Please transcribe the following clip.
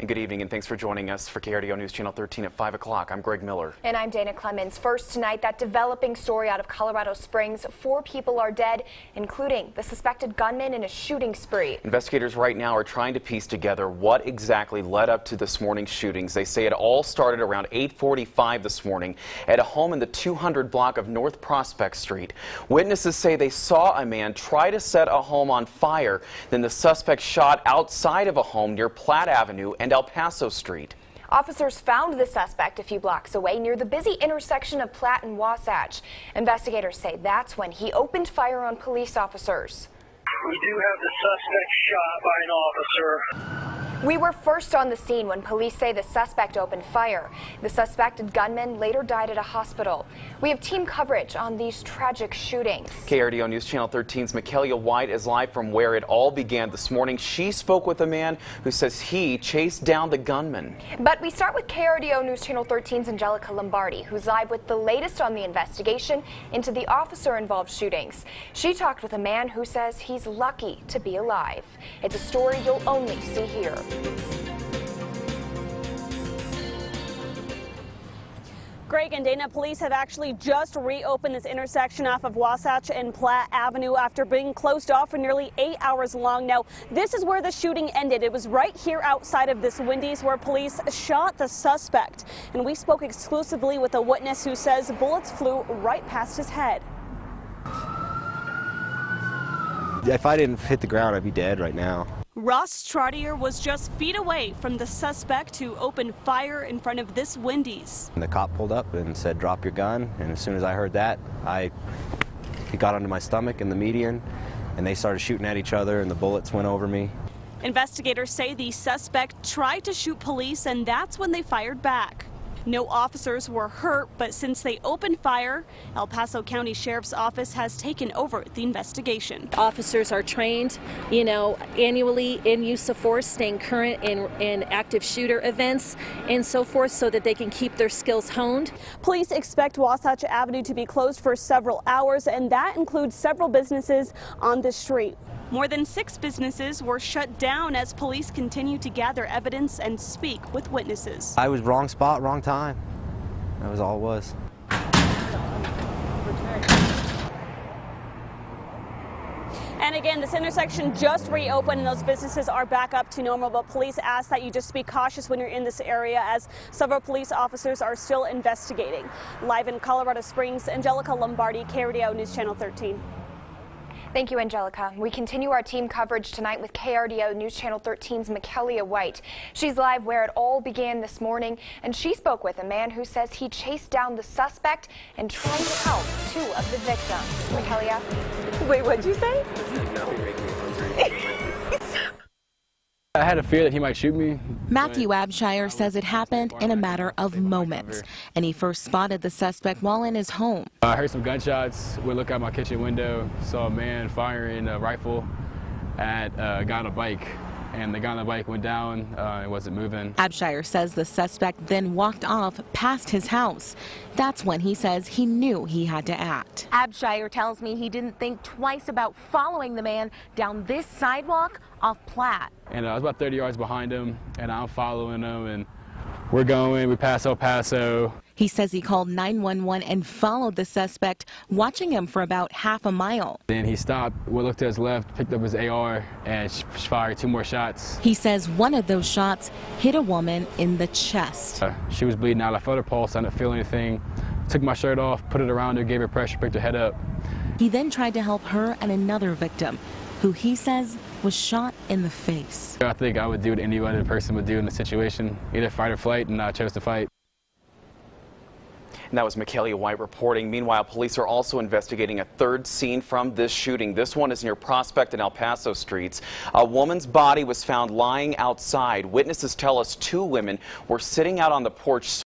And good evening, and thanks for joining us for KRDO News Channel 13 at 5 o'clock. I'm Greg Miller. And I'm Dana Clemens. First tonight, that developing story out of Colorado Springs. 4 people are dead, including the suspected gunman in a shooting spree. Investigators right now are trying to piece together what exactly led up to this morning's shootings. They say it all started around 8:45 this morning at a home in the 200 block of North Prospect Street. Witnesses say they saw a man try to set a home on fire. Then the suspect shot outside of a home near Platt Avenue and El Paso Street. Officers found the suspect a few blocks away near the busy intersection of Platt and Wasatch. Investigators say that's when he opened fire on police officers. We do have the suspect shot by an officer. We were first on the scene when police say the suspect opened fire. The suspected gunman later died at a hospital. We have team coverage on these tragic shootings. KRDO News Channel 13's Mikaela White is live from where it all began this morning. She spoke with a man who says he chased down the gunman. But we start with KRDO News Channel 13's Angelica Lombardi, who's live with the latest on the investigation into the officer-involved shootings. She talked with a man who says he's lucky to be alive. It's a story you'll only see here. Greg and Dana, police have actually just reopened this intersection off of Wasatch and Platt Avenue after being closed off for nearly 8 hours long. Now, this is where the shooting ended. It was right here outside of this Wendy's where police shot the suspect. And we spoke exclusively with a witness who says bullets flew right past his head. If I didn't hit the ground, I'd be dead right now. Ross Trottier was just feet away from the suspect who opened fire in front of this Wendy's. And the cop pulled up and said, "Drop your gun." And as soon as I heard that, he got under my stomach in the median, and they started shooting at each other, and the bullets went over me. Investigators say the suspect tried to shoot police, and that's when they fired back. No officers were hurt, but since they opened fire, El Paso County Sheriff's Office has taken over the investigation. Officers are trained, annually in use of force, staying current in active shooter events and so forth so that they can keep their skills honed. Police expect Wasatch Avenue to be closed for several hours, and that includes several businesses on the street. More than 6 businesses were shut down as police continue to gather evidence and speak with witnesses. I was wrong spot, wrong time. That was all it was. And again, this intersection just reopened and those businesses are back up to normal, but police ask that you just be cautious when you're in this area as several police officers are still investigating. Live in Colorado Springs, Angelica Lombardi, KRDO News Channel 13. Thank you, Angelica. We continue our team coverage tonight with KRDO News Channel 13's Mikaela White. She's live where it all began this morning, and she spoke with a man who says he chased down the suspect and tried to help 2 of the victims. Mikaela? Wait, what'd you say? I had a fear that he might shoot me. Matthew Abshire says it happened in a matter of moments, and he first spotted the suspect while in his home. I heard some gunshots. We looked out my kitchen window, saw a man firing a rifle at a guy on a bike, and the guy on the bike went down and wasn't moving. Abshire says the suspect then walked off past his house. That's when he says he knew he had to act. Abshire tells me he didn't think twice about following the man down this sidewalk off Platt. And I was about 30 yards behind him, and I'm following him, and we pass El Paso. He says he called 911 and followed the suspect, watching him for about half a mile. Then he stopped, we looked to his left, picked up his AR, and fired 2 more shots. He says one of those shots hit a woman in the chest. She was bleeding out. I felt her pulse. I didn't feel anything. Took my shirt off, put it around her, gave her pressure, picked her head up. He then tried to help her and another victim, who he says was shot in the face. I think I would do what any other person would do in the situation, either fight or flight, and I chose to fight. And that was Mikaela White reporting. Meanwhile, police are also investigating a 3rd scene from this shooting. This one is near Prospect and El Paso Streets. A woman's body was found lying outside. Witnesses tell us 2 women were sitting out on the porch